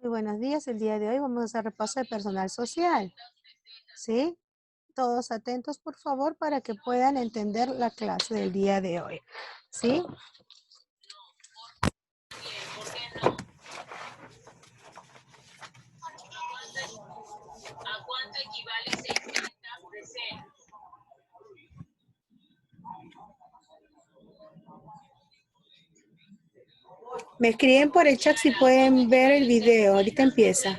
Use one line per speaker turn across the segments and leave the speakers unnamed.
Muy buenos días. El día de hoy vamos a hacer repaso de personal social. ¿Sí? Todos atentos, por favor, para que puedan entender la clase del día de hoy. ¿Sí? ¿A cuánto equivale 600 decenas? Me escriben por el chat si pueden ver el video. Ahorita empieza.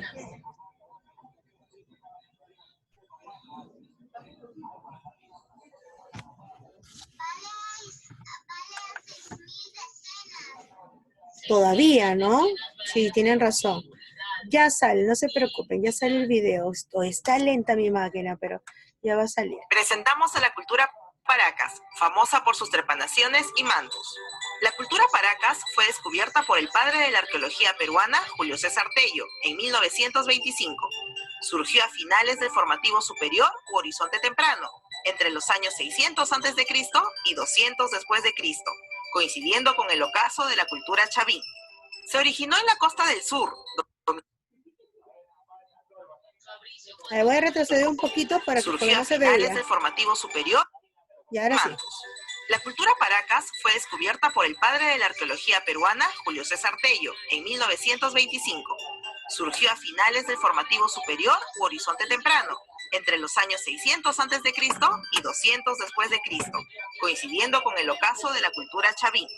Todavía, ¿no? Sí, tienen razón. Ya sale, no se preocupen, ya sale el video. Está lenta mi máquina, pero ya va a salir.
Presentamos a la cultura Paracas, famosa por sus trepanaciones y mantos. La cultura Paracas fue descubierta por el padre de la arqueología peruana, Julio César Tello, en 1925. Surgió a finales del formativo superior u horizonte temprano, entre los años 600 a.C. y 200 después de Cristo, coincidiendo con el ocaso de la cultura chavín. Se originó en la costa del sur.
Voy a retroceder un poquito para que no se vea.
Surgió a finales del formativo superior.
Y ahora sí.
La cultura Paracas fue descubierta por el padre de la arqueología peruana, Julio César Tello, en 1925. Surgió a finales del formativo superior u horizonte temprano, entre los años 600 a.C. y 200 después de Cristo, coincidiendo con el ocaso de la cultura chavín.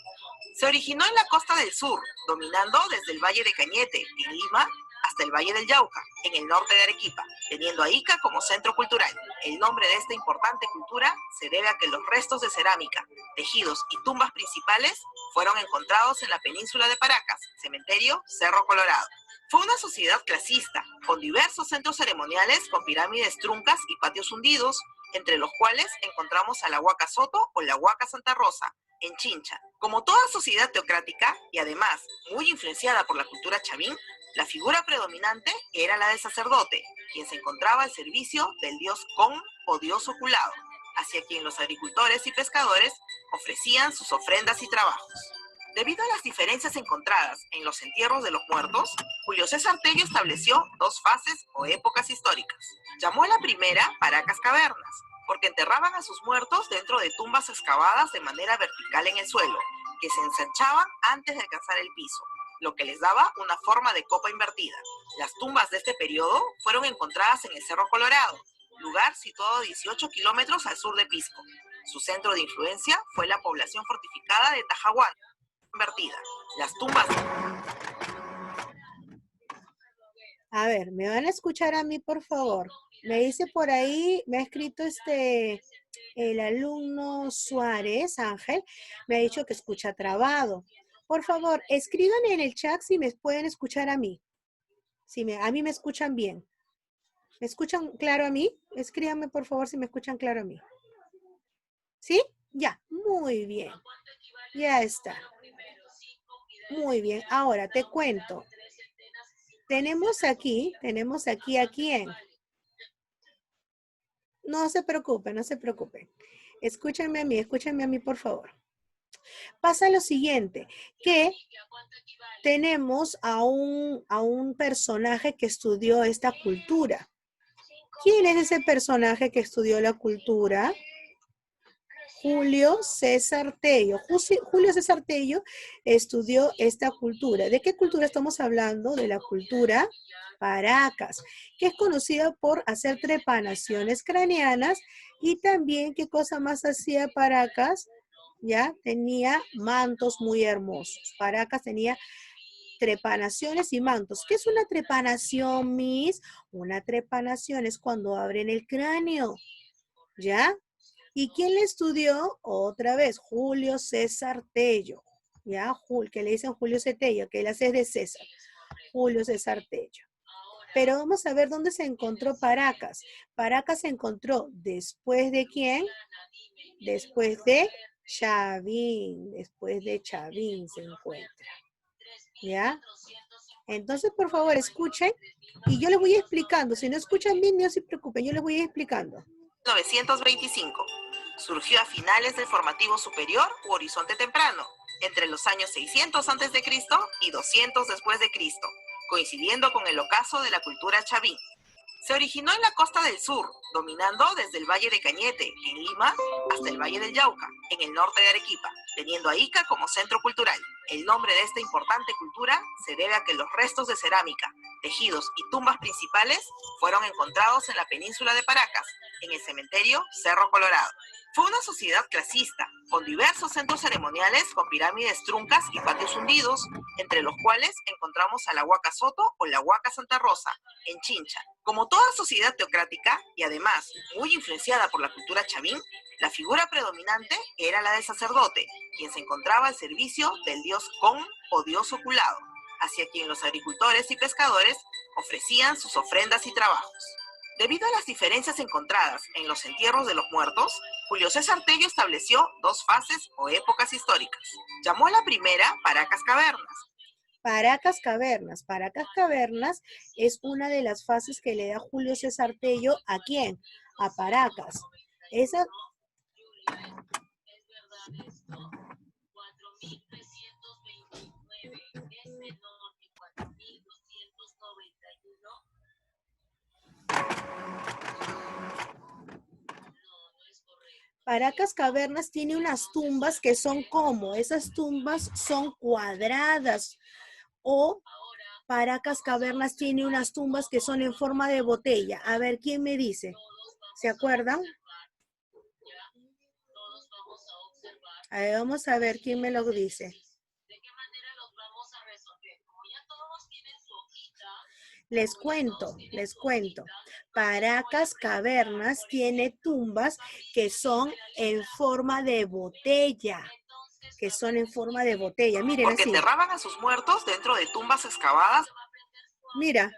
Se originó en la costa del sur, dominando desde el Valle de Cañete, en Lima, hasta el Valle del Yauca, en el norte de Arequipa, teniendo a Ica como centro cultural. El nombre de esta importante cultura se debe a que los restos de cerámica, tejidos y tumbas principales fueron encontrados en la península de Paracas, cementerio Cerro Colorado. Fue una sociedad clasista, con diversos centros ceremoniales con pirámides truncas y patios hundidos, entre los cuales encontramos a la Huaca Soto o la Huaca Santa Rosa, en Chincha. Como toda sociedad teocrática, y además muy influenciada por la cultura chavín, la figura predominante era la del sacerdote, quien se encontraba al servicio del dios Con o dios oculado, hacia quien los agricultores y pescadores ofrecían sus ofrendas y trabajos. Debido a las diferencias encontradas en los entierros de los muertos, Julio César Tello estableció dos fases o épocas históricas. Llamó a la primera Paracas Cavernas, porque enterraban a sus muertos dentro de tumbas excavadas de manera vertical en el suelo, que se ensanchaban antes de alcanzar el piso, lo que les daba una forma de copa invertida. Las tumbas de este periodo fueron encontradas en el Cerro Colorado, lugar situado a 18 kilómetros al sur de Pisco. Su centro de influencia fue la población fortificada de Tajahuán, invertida. Las tumbas...
A ver, ¿me van a escuchar a mí, por favor? Me dice por ahí, me ha escrito el alumno Suárez, Ángel, me ha dicho que escucha trabado. Por favor, escriban en el chat si me pueden escuchar a mí. A mí me escuchan bien. ¿Me escuchan claro a mí? Escríbanme, por favor, si me escuchan claro a mí. ¿Sí? Ya, muy bien. Ya está. Muy bien. Ahora te cuento. Tenemos aquí a quién. No se preocupen, no se preocupen. Escúchenme a mí, por favor. Pasa lo siguiente, que tenemos a un personaje que estudió esta cultura. ¿Quién es ese personaje que estudió la cultura? Julio César Tello. Julio César Tello estudió esta cultura. ¿De qué cultura estamos hablando? De la cultura Paracas, que es conocida por hacer trepanaciones craneanas y también, ¿qué cosa más hacía Paracas? Ya tenía mantos muy hermosos. Paracas tenía trepanaciones y mantos. ¿Qué es una trepanación, Miss? Una trepanación es cuando abren el cráneo, ¿ya? ¿Y quién le estudió? Otra vez, Julio César Tello, ¿ya? Que le dicen Julio C. Tello, que él hace de César. Julio César Tello. Pero vamos a ver dónde se encontró Paracas. Paracas se encontró después de ¿quién? Después de Chavín. Después de Chavín se encuentra. ¿Ya? Entonces, por favor, escuchen y yo les voy explicando. Si no escuchan bien, no se preocupen, yo les voy explicando.
1925. Surgió a finales del formativo superior u horizonte temprano, entre los años 600 a.C. y 200 después de Cristo, coincidiendo con el ocaso de la cultura chavín. Se originó en la costa del sur, dominando desde el Valle de Cañete, en Lima, hasta el Valle del Yauca, en el norte de Arequipa, teniendo a Ica como centro cultural. El nombre de esta importante cultura se debe a que los restos de cerámica, tejidos y tumbas principales fueron encontrados en la península de Paracas, en el cementerio Cerro Colorado. Fue una sociedad clasista, con diversos centros ceremoniales con pirámides truncas y patios hundidos, entre los cuales encontramos a la Huaca Soto o la Huaca Santa Rosa, en Chincha. Como toda sociedad teocrática, y además muy influenciada por la cultura chavín, la figura predominante era la del sacerdote, quien se encontraba al servicio del dios Con o dios oculado, hacia quien los agricultores y pescadores ofrecían sus ofrendas y trabajos. Debido a las diferencias encontradas en los entierros de los muertos, Julio César Tello estableció dos fases o épocas históricas. Llamó a la primera Paracas Cavernas.
Paracas Cavernas. Paracas Cavernas es una de las fases que le da Julio César Tello, ¿a quién? A Paracas. Esa... Paracas Cavernas tiene unas tumbas que son como, esas tumbas son cuadradas, o Paracas Cavernas tiene unas tumbas que son en forma de botella. A ver, ¿quién me dice? ¿Se acuerdan? A ver, vamos a ver quién me lo dice. Les cuento. Paracas Cavernas tiene tumbas que son en forma de botella. Miren
Porque
así.
enterraban a sus muertos dentro de tumbas excavadas.
Mira,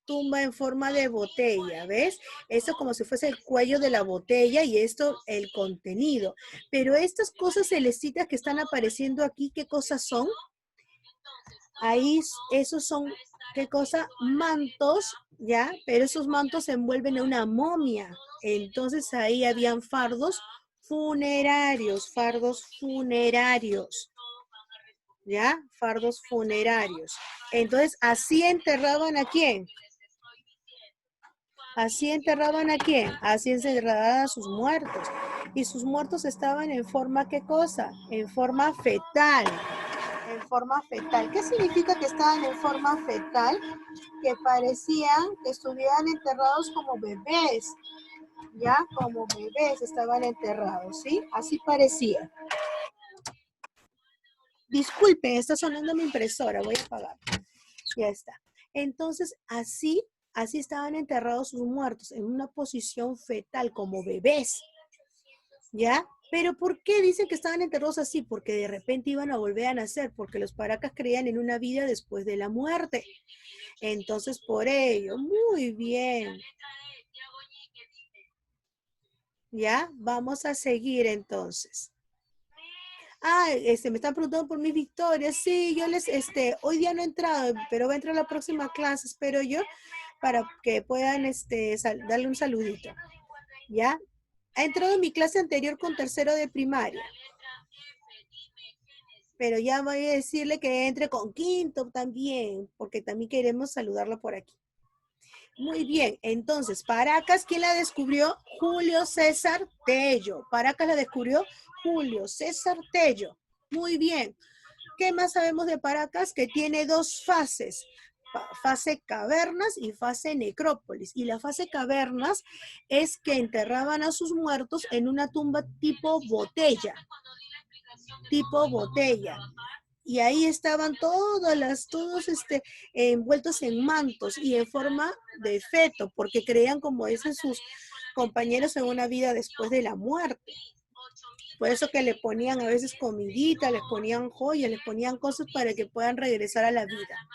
tumba en forma de botella, ¿ves? Esto como si fuese el cuello de la botella y esto el contenido. Pero estas cosas celestitas que están apareciendo aquí, ¿qué cosas son? Ahí, esos son, ¿qué cosa? Mantos, ¿ya? Pero esos mantos se envuelven en una momia. Entonces ahí habían fardos funerarios, ¿ya? Fardos funerarios. Entonces, ¿así enterraban a quién? Así enterraban a sus muertos. Y sus muertos estaban en forma, ¿qué cosa? En forma fetal. ¿Qué significa que estaban en forma fetal? Que parecían que estuvieran enterrados como bebés. ¿Ya? Como bebés estaban enterrados, ¿sí? Así parecía. Disculpen, está sonando mi impresora, voy a apagar. Ya está. Entonces, así estaban enterrados sus muertos, en una posición fetal, como bebés. ¿Ya? Pero ¿por qué dicen que estaban enterrados así? Porque de repente iban a volver a nacer, porque los paracas creían en una vida después de la muerte. Entonces, por ello, muy bien. ¿Ya? Vamos a seguir entonces. Me están preguntando por mis victorias. Sí, yo hoy día no he entrado, pero voy a entrar a la próxima clase, espero yo, para que puedan, darle un saludito. ¿Ya? Ha entrado en mi clase anterior con tercero de primaria. Pero ya voy a decirle que entre con quinto también, porque también queremos saludarlo por aquí. Muy bien, entonces, Paracas, ¿quién la descubrió? Julio César Tello. Paracas la descubrió Julio César Tello. Muy bien. ¿Qué más sabemos de Paracas? Que tiene dos fases. Fase cavernas y fase necrópolis. Y la fase cavernas es que enterraban a sus muertos en una tumba tipo botella. Y ahí estaban todos envueltos en mantos y en forma de feto, porque creían, como dicen sus compañeros, en una vida después de la muerte. Por eso que le ponían a veces comidita, les ponían joyas, les ponían cosas para que puedan regresar a la vida.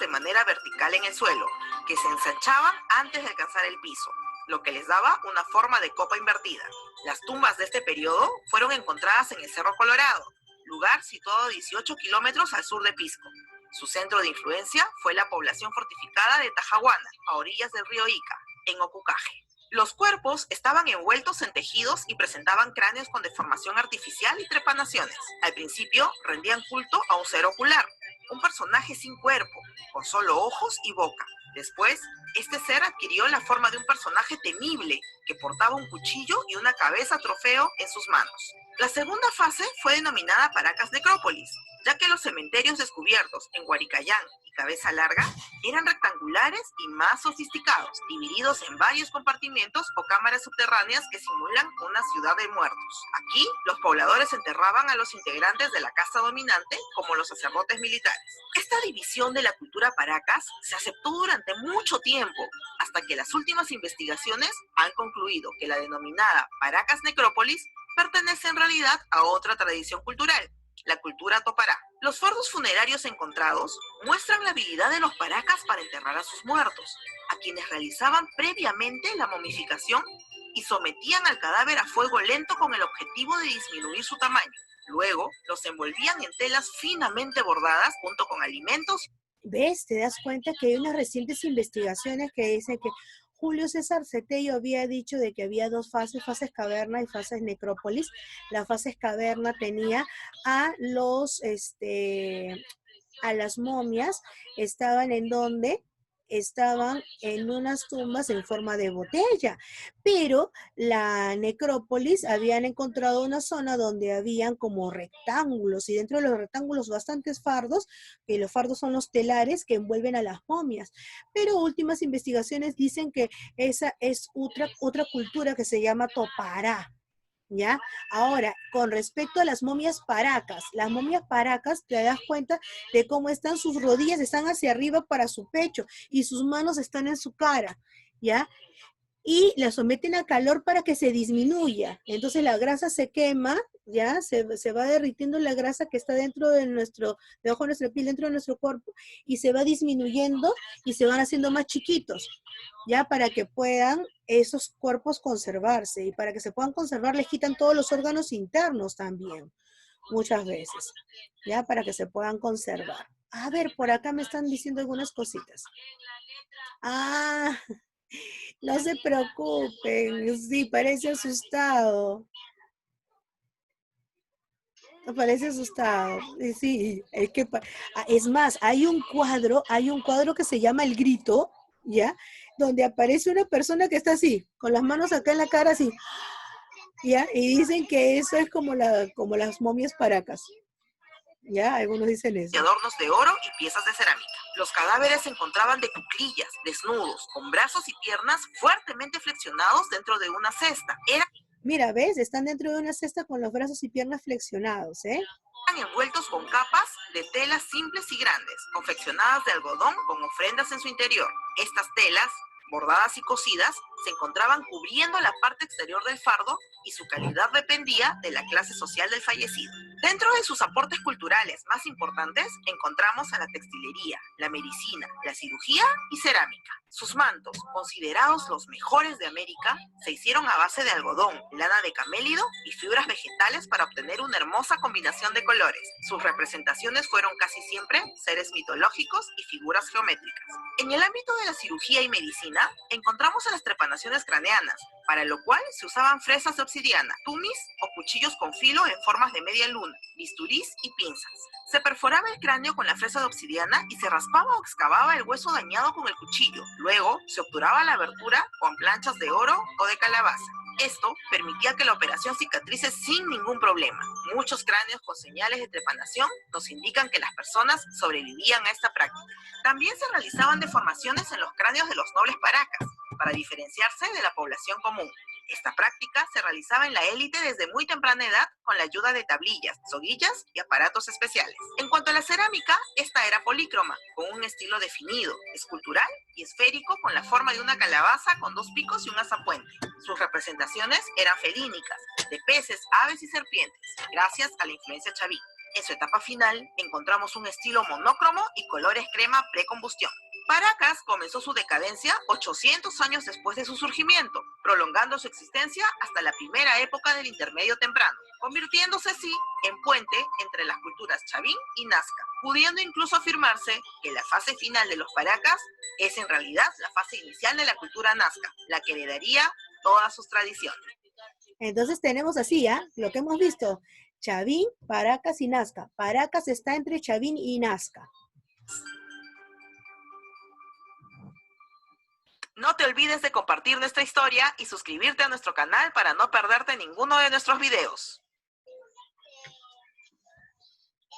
De manera vertical en el suelo, que se ensanchaban antes de alcanzar el piso, lo que les daba una forma de copa invertida. Las tumbas de este periodo fueron encontradas en el Cerro Colorado, lugar situado a 18 kilómetros al sur de Pisco. Su centro de influencia fue la población fortificada de Tajahuana, a orillas del río Ica, en Ocucaje. Los cuerpos estaban envueltos en tejidos y presentaban cráneos con deformación artificial y trepanaciones. Al principio rendían culto a un ser ocular, un personaje sin cuerpo, con solo ojos y boca. Después, este ser adquirió la forma de un personaje temible que portaba un cuchillo y una cabeza trofeo en sus manos. La segunda fase fue denominada Paracas Necrópolis, ya que los cementerios descubiertos en Huaricayán y Cabeza Larga eran rectangulares y más sofisticados, divididos en varios compartimientos o cámaras subterráneas que simulan una ciudad de muertos. Aquí, los pobladores enterraban a los integrantes de la casta dominante, como los sacerdotes militares. Esta división de la cultura Paracas se aceptó durante mucho tiempo, hasta que las últimas investigaciones han concluido que la denominada Paracas Necrópolis pertenece en realidad a otra tradición cultural, la cultura topará. Los fardos funerarios encontrados muestran la habilidad de los paracas para enterrar a sus muertos, a quienes realizaban previamente la momificación y sometían al cadáver a fuego lento con el objetivo de disminuir su tamaño. Luego, los envolvían en telas finamente bordadas junto con alimentos.
¿Ves? Te das cuenta que hay unas recientes investigaciones que dicen que Julio César Cetello había dicho de que había dos fases, fases caverna y fases necrópolis. La fase caverna tenía a a las momias, estaban en donde estaban en unas tumbas en forma de botella, pero la necrópolis habían encontrado una zona donde habían como rectángulos y dentro de los rectángulos bastantes fardos, que los fardos son los telares que envuelven a las momias, pero últimas investigaciones dicen que esa es otra cultura que se llama topará. ¿Ya? Ahora, con respecto a las momias paracas, te das cuenta de cómo están sus rodillas, están hacia arriba para su pecho y sus manos están en su cara, ¿ya? Y la someten a calor para que se disminuya. Entonces la grasa se quema, ya se va derritiendo la grasa que está dentro de debajo de nuestra piel, dentro de nuestro cuerpo, y se va disminuyendo y se van haciendo más chiquitos, ya para que puedan esos cuerpos conservarse. Y para que se puedan conservar les quitan todos los órganos internos también, muchas veces, ya para que se puedan conservar. A ver, por acá me están diciendo algunas cositas. Ah, no se preocupen, sí, parece asustado. Parece asustado. Sí, es que es más, hay un cuadro que se llama El Grito, ¿ya? Donde aparece una persona que está así, con las manos acá en la cara así, ¿ya? Y dicen que eso es como las momias paracas. ¿Ya? Algunos dicen eso.
Y adornos de oro y piezas de cerámica. Los cadáveres se encontraban de cuclillas, desnudos, con brazos y piernas fuertemente flexionados dentro de una cesta.
Mira, ¿ves? Están dentro de una cesta con los brazos y piernas flexionados, ¿eh?
Eran envueltos con capas de telas simples y grandes, confeccionadas de algodón con ofrendas en su interior. Estas telas, bordadas y cosidas, se encontraban cubriendo la parte exterior del fardo y su calidad dependía de la clase social del fallecido. Dentro de sus aportes culturales más importantes encontramos a la textilería, la medicina, la cirugía y cerámica. Sus mantos, considerados los mejores de América, se hicieron a base de algodón, lana de camélido y fibras vegetales para obtener una hermosa combinación de colores. Sus representaciones fueron casi siempre seres mitológicos y figuras geométricas. En el ámbito de la cirugía y medicina, encontramos a las trepanaciones craneanas, para lo cual se usaban fresas de obsidiana, tumis o cuchillos con filo en formas de media luna, bisturís y pinzas. Se perforaba el cráneo con la fresa de obsidiana y se raspaba o excavaba el hueso dañado con el cuchillo. Luego, se obturaba la abertura con planchas de oro o de calabaza. Esto permitía que la operación cicatrice sin ningún problema. Muchos cráneos con señales de trepanación nos indican que las personas sobrevivían a esta práctica. También se realizaban deformaciones en los cráneos de los nobles paracas, para diferenciarse de la población común. Esta práctica se realizaba en la élite desde muy temprana edad con la ayuda de tablillas, soguillas y aparatos especiales. En cuanto a la cerámica, esta era polícroma, con un estilo definido, escultural y esférico con la forma de una calabaza con dos picos y un azapuente. Sus representaciones eran felínicas, de peces, aves y serpientes, gracias a la influencia chaví. En su etapa final, encontramos un estilo monócromo y colores crema precombustión. Paracas comenzó su decadencia 800 años después de su surgimiento, prolongando su existencia hasta la primera época del Intermedio Temprano, convirtiéndose así en puente entre las culturas chavín y nazca, pudiendo incluso afirmarse que la fase final de los Paracas es en realidad la fase inicial de la cultura nazca, la que heredaría todas sus tradiciones.
Entonces tenemos así, ¿ah? Lo que hemos visto, Chavín, Paracas y Nazca. Paracas está entre Chavín y Nazca.
No te olvides de compartir nuestra historia y suscribirte a nuestro canal para no perderte ninguno de nuestros videos.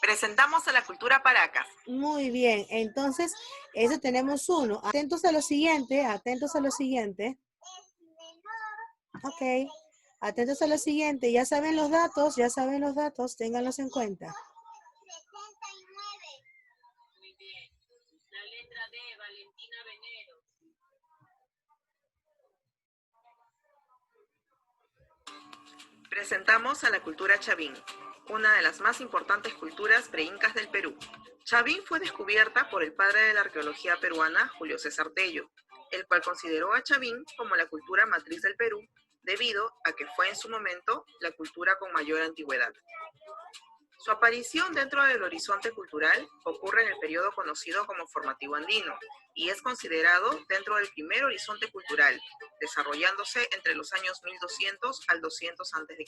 Presentamos a la cultura Paracas.
Muy bien, entonces, eso tenemos uno. Atentos a lo siguiente, atentos a lo siguiente. Ok, atentos a lo siguiente. Ya saben los datos, ténganlos en cuenta.
Muy bien. La letra D, Valentina Venero.
Presentamos a la cultura Chavín, una de las más importantes culturas preincas del Perú. Chavín fue descubierta por el padre de la arqueología peruana, Julio César Tello, el cual consideró a Chavín como la cultura matriz del Perú, debido a que fue en su momento la cultura con mayor antigüedad. Su aparición dentro del horizonte cultural ocurre en el periodo conocido como formativo andino y es considerado dentro del primer horizonte cultural, desarrollándose entre los años 1200 al 200 a.C.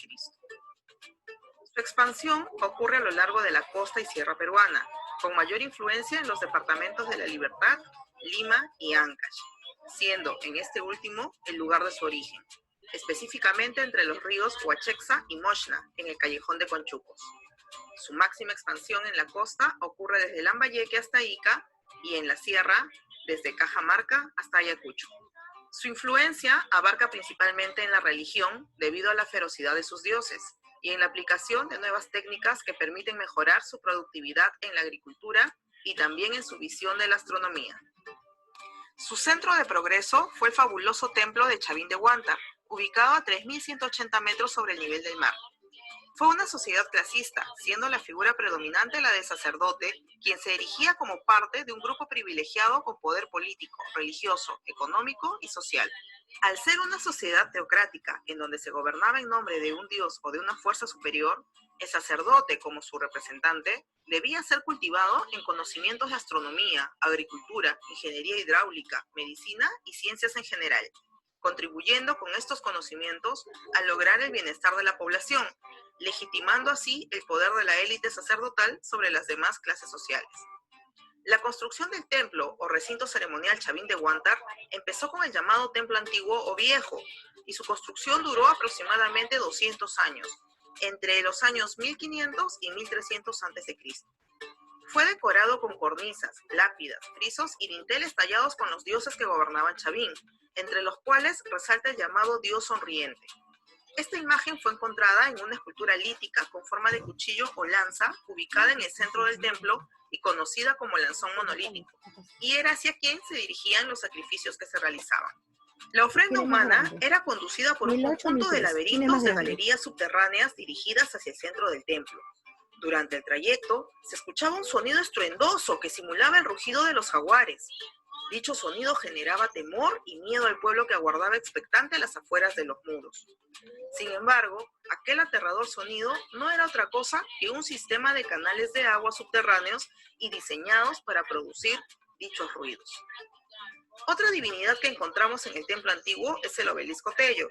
Su expansión ocurre a lo largo de la costa y sierra peruana, con mayor influencia en los departamentos de La Libertad, Lima y Ancash, siendo en este último el lugar de su origen, específicamente entre los ríos Huachexa y Mochna, en el callejón de Conchucos. Su máxima expansión en la costa ocurre desde Lambayeque hasta Ica y en la sierra desde Cajamarca hasta Ayacucho. Su influencia abarca principalmente en la religión debido a la ferocidad de sus dioses y en la aplicación de nuevas técnicas que permiten mejorar su productividad en la agricultura y también en su visión de la astronomía. Su centro de progreso fue el fabuloso templo de Chavín de Huántar, ubicado a 3.180 metros sobre el nivel del mar. Fue una sociedad clasista, siendo la figura predominante la del sacerdote, quien se erigía como parte de un grupo privilegiado con poder político, religioso, económico y social. Al ser una sociedad teocrática, en donde se gobernaba en nombre de un dios o de una fuerza superior, el sacerdote, como su representante, debía ser cultivado en conocimientos de astronomía, agricultura, ingeniería hidráulica, medicina y ciencias en general, contribuyendo con estos conocimientos a lograr el bienestar de la población, legitimando así el poder de la élite sacerdotal sobre las demás clases sociales. La construcción del templo o recinto ceremonial Chavín de Huántar empezó con el llamado templo antiguo o viejo, y su construcción duró aproximadamente 200 años, entre los años 1500 y 1300 a.C. Fue decorado con cornisas, lápidas, frisos y dinteles tallados con los dioses que gobernaban Chavín, entre los cuales resalta el llamado Dios sonriente. Esta imagen fue encontrada en una escultura lítica con forma de cuchillo o lanza, ubicada en el centro del templo y conocida como lanzón monolítico, y era hacia quien se dirigían los sacrificios que se realizaban. La ofrenda humana era conducida por un conjunto de laberintos de galerías subterráneas dirigidas hacia el centro del templo. Durante el trayecto, se escuchaba un sonido estruendoso que simulaba el rugido de los jaguares. Dicho sonido generaba temor y miedo al pueblo que aguardaba expectante a las afueras de los muros. Sin embargo, aquel aterrador sonido no era otra cosa que un sistema de canales de agua subterráneos y diseñados para producir dichos ruidos. Otra divinidad que encontramos en el templo antiguo es el obelisco Tello,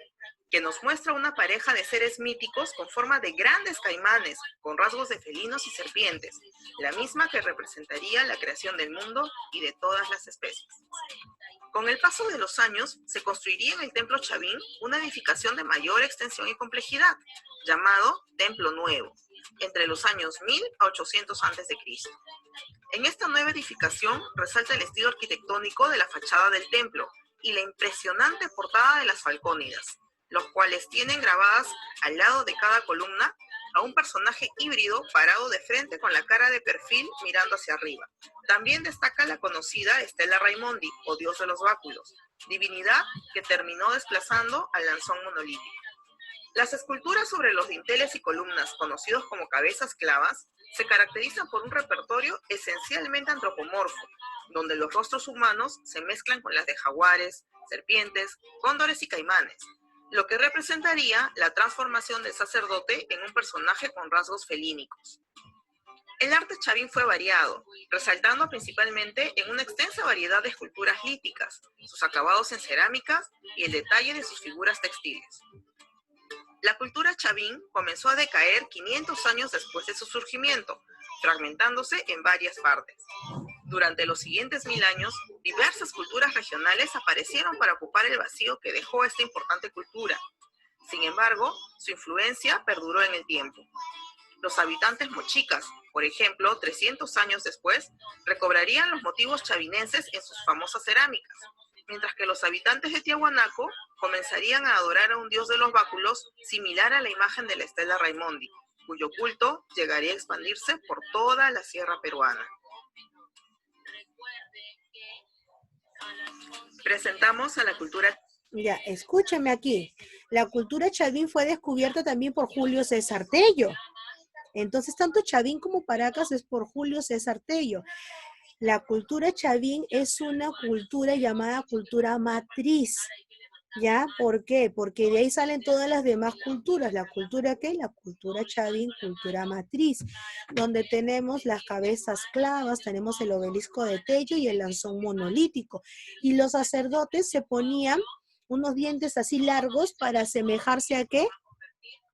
que nos muestra una pareja de seres míticos con forma de grandes caimanes, con rasgos de felinos y serpientes, la misma que representaría la creación del mundo y de todas las especies. Con el paso de los años, se construiría en el templo Chavín una edificación de mayor extensión y complejidad, llamado Templo Nuevo, entre los años 1000 a 800 a.C. En esta nueva edificación resalta el estilo arquitectónico de la fachada del templo y la impresionante portada de las Falcónidas, los cuales tienen grabadas al lado de cada columna a un personaje híbrido parado de frente con la cara de perfil mirando hacia arriba. También destaca la conocida Estela Raimondi, o dios de los báculos, divinidad que terminó desplazando al lanzón monolítico. Las esculturas sobre los dinteles y columnas, conocidos como cabezas clavas, se caracterizan por un repertorio esencialmente antropomorfo, donde los rostros humanos se mezclan con las de jaguares, serpientes, cóndores y caimanes, lo que representaría la transformación del sacerdote en un personaje con rasgos felínicos. El arte chavín fue variado, resaltando principalmente en una extensa variedad de esculturas líticas, sus acabados en cerámicas y el detalle de sus figuras textiles. La cultura chavín comenzó a decaer 500 años después de su surgimiento, fragmentándose en varias partes. Durante los siguientes 1000 años, diversas culturas regionales aparecieron para ocupar el vacío que dejó esta importante cultura. Sin embargo, su influencia perduró en el tiempo. Los habitantes mochicas, por ejemplo, 300 años después, recobrarían los motivos chavinenses en sus famosas cerámicas, mientras que los habitantes de Tiahuanaco comenzarían a adorar a un dios de los báculos similar a la imagen de la Estela Raimondi, cuyo culto llegaría a expandirse por toda la sierra peruana. Presentamos a la cultura.
Ya, escúchame aquí. La cultura chavín fue descubierta también por Julio César Tello. Entonces, tanto Chavín como Paracas es por Julio César Tello. La cultura chavín es una cultura llamada cultura matriz. ¿Ya? ¿Por qué? Porque de ahí salen todas las demás culturas. ¿La cultura qué? La cultura chavín, cultura matriz, donde tenemos las cabezas clavas, tenemos el obelisco de Tello y el lanzón monolítico. Y los sacerdotes se ponían unos dientes así largos para asemejarse ¿a qué?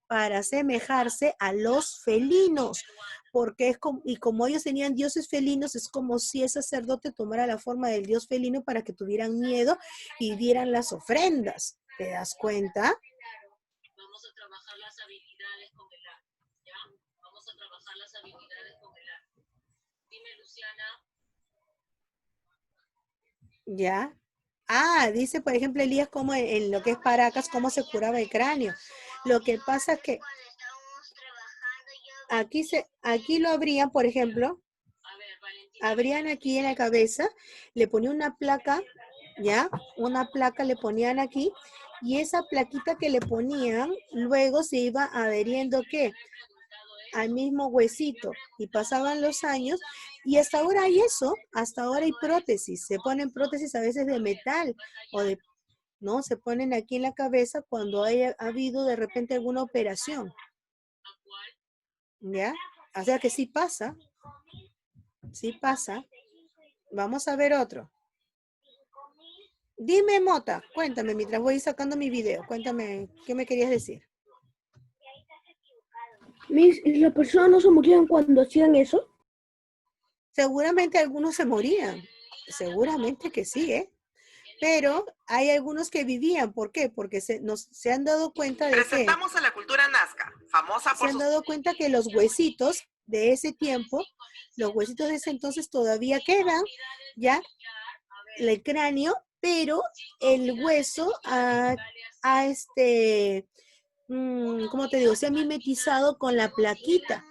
Para asemejarse a los felinos, porque es como, y como ellos tenían dioses felinos, es como si el sacerdote tomara la forma del dios felino para que tuvieran miedo y dieran las ofrendas. ¿Te das cuenta?
Vamos a trabajar las habilidades con el arte, ¿ya? Vamos a trabajar las habilidades con el arte. Dime, Luciana.
¿Ya? Ah, dice, por ejemplo, Elías, como en lo que es Paracas, cómo se curaba el cráneo. Lo que pasa es que aquí lo abrían, por ejemplo, abrían aquí en la cabeza, le ponían una placa, ¿ya? Una placa le ponían aquí, y esa plaquita que le ponían, luego se iba adheriendo, ¿qué? Al mismo huesito, y pasaban los años, y hasta ahora hay eso, hasta ahora hay prótesis, se ponen prótesis a veces de metal, o de, ¿no? Se ponen aquí en la cabeza cuando haya habido de repente alguna operación, ¿ya? O sea que sí pasa, sí pasa. Vamos a ver otro. Dime, Mota, cuéntame, mientras voy sacando mi video, cuéntame, ¿qué me querías decir?
¿Las personas no se morían cuando hacían eso?
Seguramente algunos se morían, seguramente que sí, ¿eh? Pero hay algunos que vivían, ¿por qué? Porque se han dado cuenta de que...
Presentamos a la cultura nazca, famosa por
Se han dado cuenta que los huesitos de ese tiempo, los huesitos de ese entonces todavía quedan, ¿ya? El cráneo, pero el hueso ¿cómo te digo? Se ha mimetizado con la plaquita,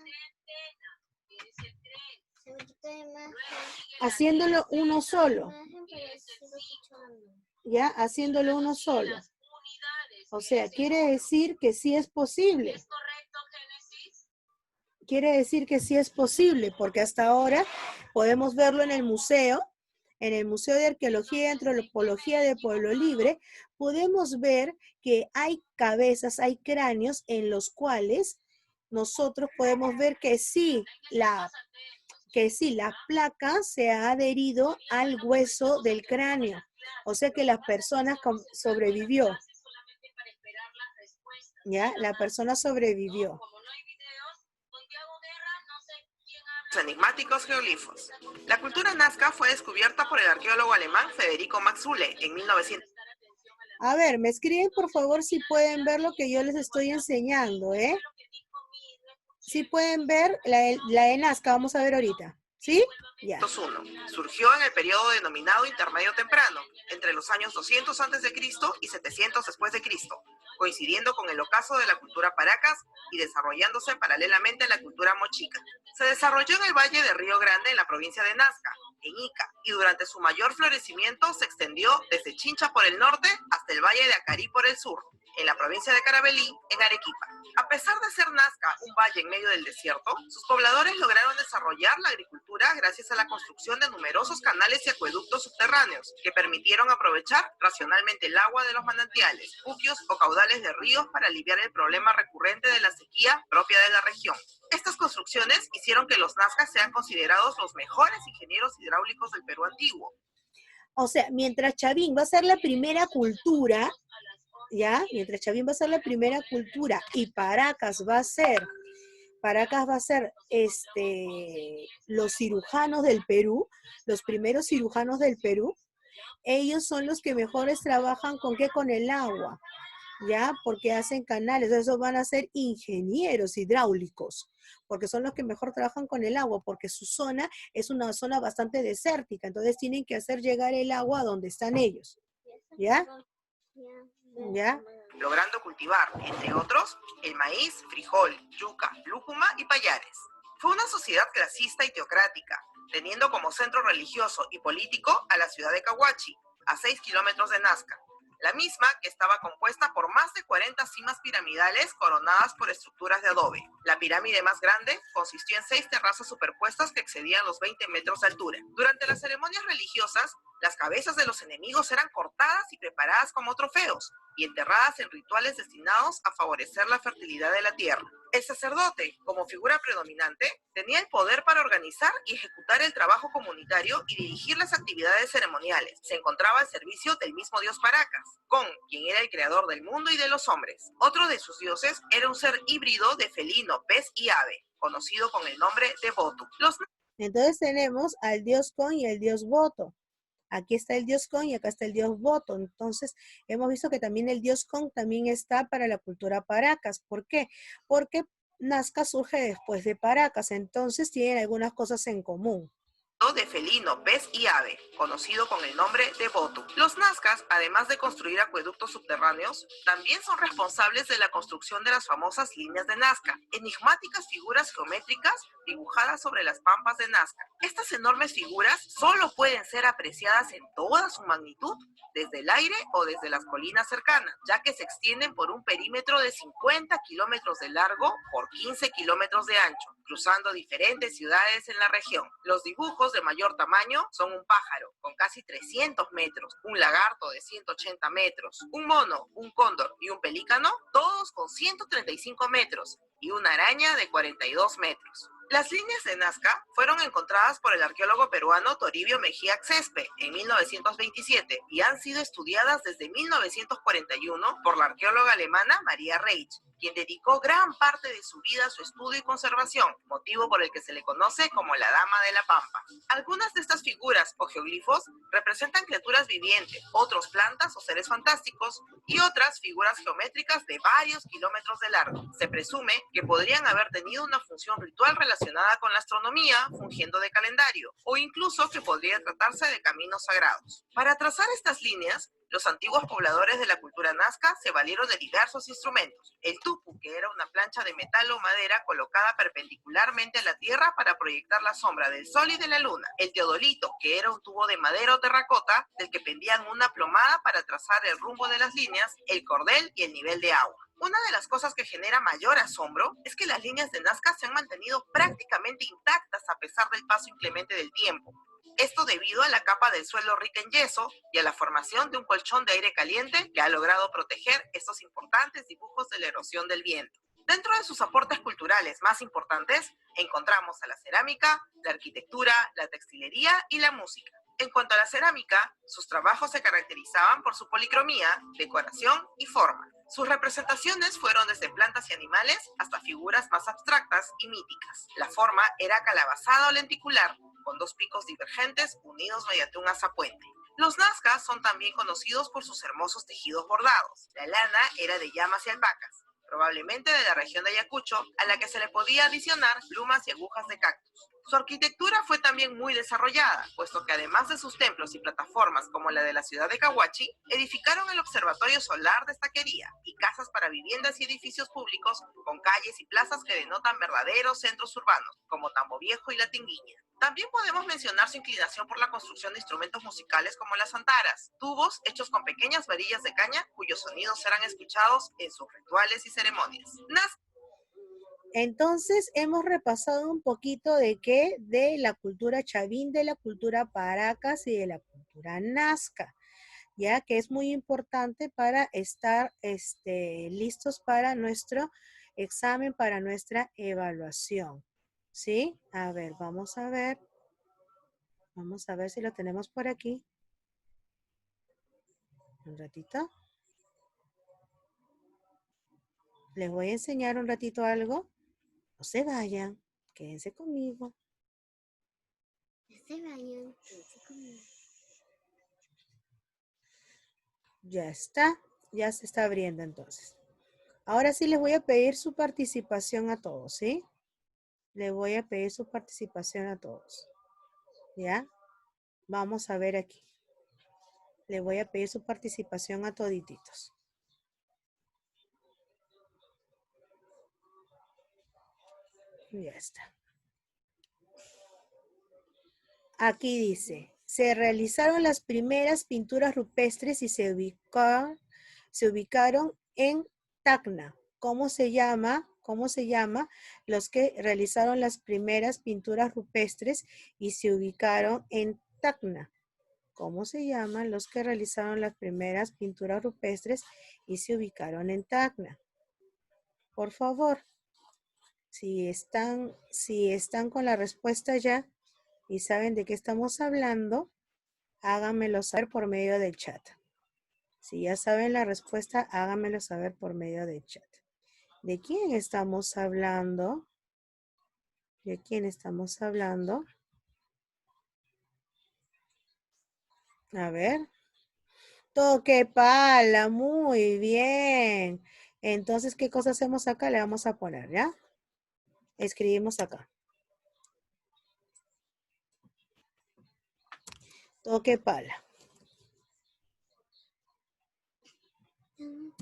haciéndolo uno solo, ¿ya? Haciéndolo uno solo. O sea, quiere decir que sí es posible. Quiere decir que sí es posible, porque hasta ahora podemos verlo en el Museo de Arqueología y Antropología de Pueblo Libre, podemos ver que hay cabezas, hay cráneos en los cuales nosotros podemos ver que sí, la placa se ha adherido al hueso del cráneo. O sea que la persona sobrevivió. ¿Ya? La persona sobrevivió.
Enigmáticos geoglifos. La cultura nazca fue descubierta por el arqueólogo alemán Federico Max Uhle en 1900.
A ver, me escriben por favor si pueden ver lo que yo les estoy enseñando, ¿eh? Si pueden ver la de Nazca, vamos a ver ahorita. ¿Sí? Ya.
201. Surgió en el periodo denominado intermedio temprano, entre los años 200 a.C. y 700 después de Cristo, coincidiendo con el ocaso de la cultura Paracas y desarrollándose paralelamente a la cultura mochica. Se desarrolló en el valle de Río Grande, en la provincia de Nazca, en Ica, y durante su mayor florecimiento se extendió desde Chincha por el norte hasta el valle de Acarí por el sur, en la provincia de Carabelí, en Arequipa. A pesar de ser Nazca un valle en medio del desierto, sus pobladores lograron desarrollar la agricultura gracias a la construcción de numerosos canales y acueductos subterráneos que permitieron aprovechar racionalmente el agua de los manantiales, puquios o caudales de ríos para aliviar el problema recurrente de la sequía propia de la región. Estas construcciones hicieron que los nazcas sean considerados los mejores ingenieros hidráulicos del Perú antiguo.
O sea, mientras Chavín va a ser la primera cultura, ¿ya? Mientras Chavín va a ser la primera cultura y Paracas va a ser los cirujanos del Perú, los primeros cirujanos del Perú. Ellos son los que mejores trabajan con qué, con el agua, ¿ya? Porque hacen canales, esos van a ser ingenieros hidráulicos, porque son los que mejor trabajan con el agua, porque su zona es una zona bastante desértica, entonces tienen que hacer llegar el agua a donde están ellos, ¿ya? ¿Ya?
Logrando cultivar, entre otros, el maíz, frijol, yuca, lúcuma y payares. Fue una sociedad clasista y teocrática, teniendo como centro religioso y político a la ciudad de Cahuachi, a 6 kilómetros de Nazca, la misma que estaba compuesta por más de 40 cimas piramidales coronadas por estructuras de adobe. La pirámide más grande consistió en 6 terrazas superpuestas que excedían los 20 metros de altura. Durante las ceremonias religiosas, las cabezas de los enemigos eran cortadas y preparadas como trofeos y enterradas en rituales destinados a favorecer la fertilidad de la tierra. El sacerdote, como figura predominante, tenía el poder para organizar y ejecutar el trabajo comunitario y dirigir las actividades ceremoniales. Se encontraba al servicio del mismo dios Paracas, Con, quien era el creador del mundo y de los hombres. Otro de sus dioses era un ser híbrido de felino, pez y ave, conocido con el nombre de Botu.
Entonces tenemos al dios Con y el dios Boto. Aquí está el dios Con y acá está el dios Boto. Entonces, hemos visto que también el dios Con también está para la cultura Paracas. ¿Por qué? Porque Nazca surge después de Paracas, entonces tienen algunas cosas en común.
De felino, pez y ave, conocido con el nombre de Botu. Los nazcas, además de construir acueductos subterráneos, también son responsables de la construcción de las famosas líneas de Nazca, enigmáticas figuras geométricas dibujadas sobre las pampas de Nazca. Estas enormes figuras solo pueden ser apreciadas en toda su magnitud desde el aire o desde las colinas cercanas, ya que se extienden por un perímetro de 50 kilómetros de largo por 15 kilómetros de ancho, cruzando diferentes ciudades en la región. Los dibujos de mayor tamaño son un pájaro con casi 300 metros, un lagarto de 180 metros, un mono, un cóndor y un pelícano, todos con 135 metros, y una araña de 42 metros. Las líneas de Nazca fueron encontradas por el arqueólogo peruano Toribio Mejía Xespe en 1927 y han sido estudiadas desde 1941 por la arqueóloga alemana Maria Reich, quien dedicó gran parte de su vida a su estudio y conservación, motivo por el que se le conoce como la Dama de la Pampa. Algunas de estas figuras o geoglifos representan criaturas vivientes, otros plantas o seres fantásticos, y otras figuras geométricas de varios kilómetros de largo. Se presume que podrían haber tenido una función ritual relacionada con la astronomía, fungiendo de calendario, o incluso que podría tratarse de caminos sagrados. Para trazar estas líneas, los antiguos pobladores de la cultura nazca se valieron de diversos instrumentos. El tupu, que era una plancha de metal o madera colocada perpendicularmente a la tierra para proyectar la sombra del sol y de la luna. El teodolito, que era un tubo de madera o terracota del que pendían una plomada para trazar el rumbo de las líneas, el cordel y el nivel de agua. Una de las cosas que genera mayor asombro es que las líneas de Nazca se han mantenido prácticamente intactas a pesar del paso inclemente del tiempo. Esto debido a la capa del suelo rica en yeso y a la formación de un colchón de aire caliente que ha logrado proteger estos importantes dibujos de la erosión del viento. Dentro de sus aportes culturales más importantes, encontramos a la cerámica, la arquitectura, la textilería y la música. En cuanto a la cerámica, sus trabajos se caracterizaban por su policromía, decoración y forma. Sus representaciones fueron desde plantas y animales hasta figuras más abstractas y míticas. La forma era calabazada o lenticular, con dos picos divergentes unidos mediante un azapuente. Los nazcas son también conocidos por sus hermosos tejidos bordados. La lana era de llamas y alpacas, probablemente de la región de Ayacucho, a la que se le podía adicionar plumas y agujas de cactus. Su arquitectura fue también muy desarrollada, puesto que además de sus templos y plataformas como la de la ciudad de Cahuachi, edificaron el observatorio solar de Estaquería y casas para viviendas y edificios públicos con calles y plazas que denotan verdaderos centros urbanos, como Tambo Viejo y La Tinguiña. También podemos mencionar su inclinación por la construcción de instrumentos musicales como las antaras, tubos hechos con pequeñas varillas de caña cuyos sonidos serán escuchados en sus rituales y ceremonias.
Entonces, hemos repasado un poquito de qué, de la cultura Chavín, de la cultura Paracas y de la cultura Nazca, ya que es muy importante para estar listos para nuestro examen, para nuestra evaluación. ¿Sí? A ver, vamos a ver. Vamos a ver si lo tenemos por aquí. Un ratito. Les voy a enseñar un ratito algo. No se vayan, quédense conmigo.
No se vayan, quédense conmigo.
Ya está, ya se está abriendo entonces. Ahora sí les voy a pedir su participación a todos, ¿sí? Les voy a pedir su participación a todos. ¿Ya? Vamos a ver aquí. Les voy a pedir su participación a todititos. Ya está. Aquí dice, se realizaron las primeras pinturas rupestres y se ubicaron en Tacna. ¿Cómo se llama? ¿Cómo se llama los que realizaron las primeras pinturas rupestres y se ubicaron en Tacna? ¿Cómo se llaman los que realizaron las primeras pinturas rupestres y se ubicaron en Tacna? Por favor, si están con la respuesta ya y saben de qué estamos hablando, háganmelo saber por medio del chat. Si ya saben la respuesta, háganmelo saber por medio del chat. ¿De quién estamos hablando? ¿De quién estamos hablando? A ver. Toque pala, muy bien. Entonces, ¿qué cosa hacemos acá? Le vamos a poner, ¿ya? Escribimos acá. Toque pala.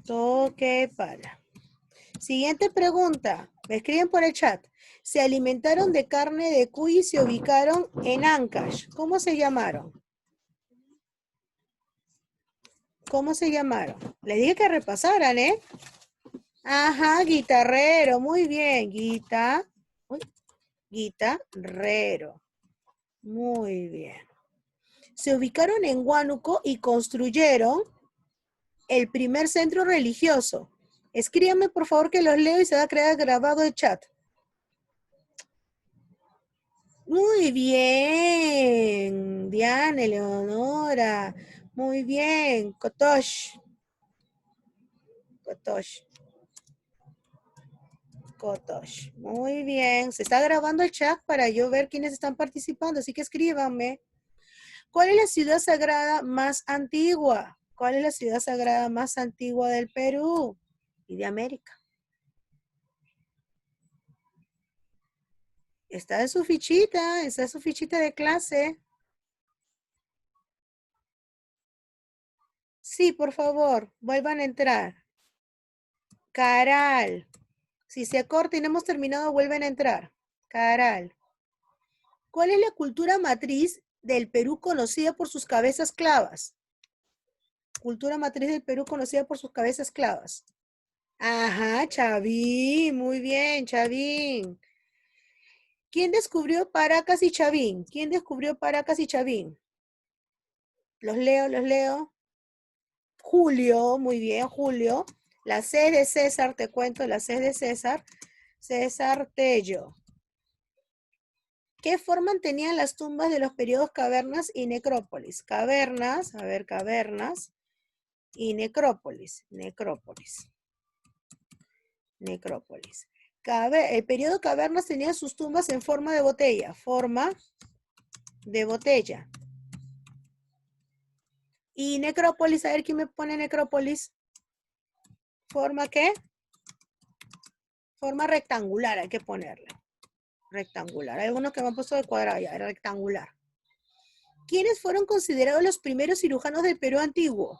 Toque pala. Siguiente pregunta. Me escriben por el chat. Se alimentaron de carne de cuy y se ubicaron en Ancash. ¿Cómo se llamaron? ¿Cómo se llamaron? Les dije que repasaran, ¿eh? Ajá, guitarrero. Muy bien. Guitarrero. Muy bien. Se ubicaron en Huánuco y construyeron el primer centro religioso. Escríbanme, por favor, que los leo y se va a crear grabado el chat. Muy bien, Diana, Eleonora. Muy bien, Kotosh. Muy bien. Se está grabando el chat para yo ver quiénes están participando, así que escríbanme. ¿Cuál es la ciudad sagrada más antigua? ¿Cuál es la ciudad sagrada más antigua del Perú y de América? Está en su fichita de clase. Sí, por favor, vuelvan a entrar. Caral. Si se corta y no hemos terminado, vuelven a entrar. Caral. ¿Cuál es la cultura matriz del Perú conocida por sus cabezas clavas? Cultura matriz del Perú conocida por sus cabezas clavas. Ajá, Chavín. Muy bien, Chavín. ¿Quién descubrió Paracas y Chavín? ¿Quién descubrió Paracas y Chavín? Los leo. Julio, muy bien, Julio. La C de César, te cuento, la C de César. César Tello. ¿Qué forma tenían las tumbas de los periodos cavernas y necrópolis? Cavernas, a ver, cavernas y necrópolis. El periodo cavernas tenía sus tumbas en forma de botella. Y necrópolis, a ver quién me pone necrópolis. ¿Forma qué? Forma rectangular, hay que ponerle. Rectangular. Hay algunos que me han puesto de cuadrado ya, rectangular. ¿Quiénes fueron considerados los primeros cirujanos del Perú antiguo?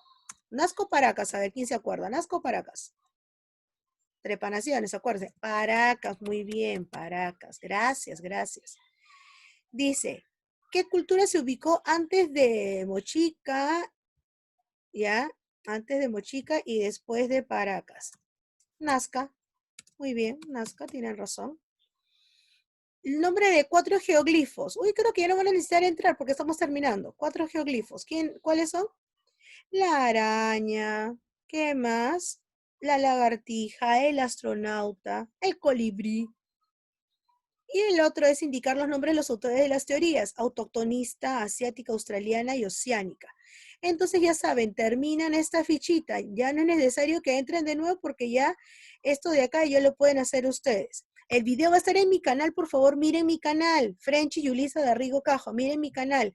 Nasco Paracas, a ver quién se acuerda. Nasco Paracas. Trepanaciones, acuérdense. Paracas, muy bien, Paracas. Gracias. Dice, ¿qué cultura se ubicó antes de Mochica? ¿Ya? Antes de Mochica y después de Paracas. Nazca. Muy bien, Nazca, tienen razón. El nombre de 4 geoglifos. Uy, creo que ya no van a necesitar entrar porque estamos terminando. 4 geoglifos. ¿Cuáles son? La araña. ¿Qué más? La lagartija, el astronauta, el colibrí. Y el otro es indicar los nombres de los autores de las teorías, autoctonista, asiática, australiana y oceánica. Entonces ya saben, terminan esta fichita. Ya no es necesario que entren de nuevo porque ya esto de acá ya lo pueden hacer ustedes. El video va a estar en mi canal, por favor, miren mi canal. Frenchy Yulisa Garrigo Cajo, miren mi canal.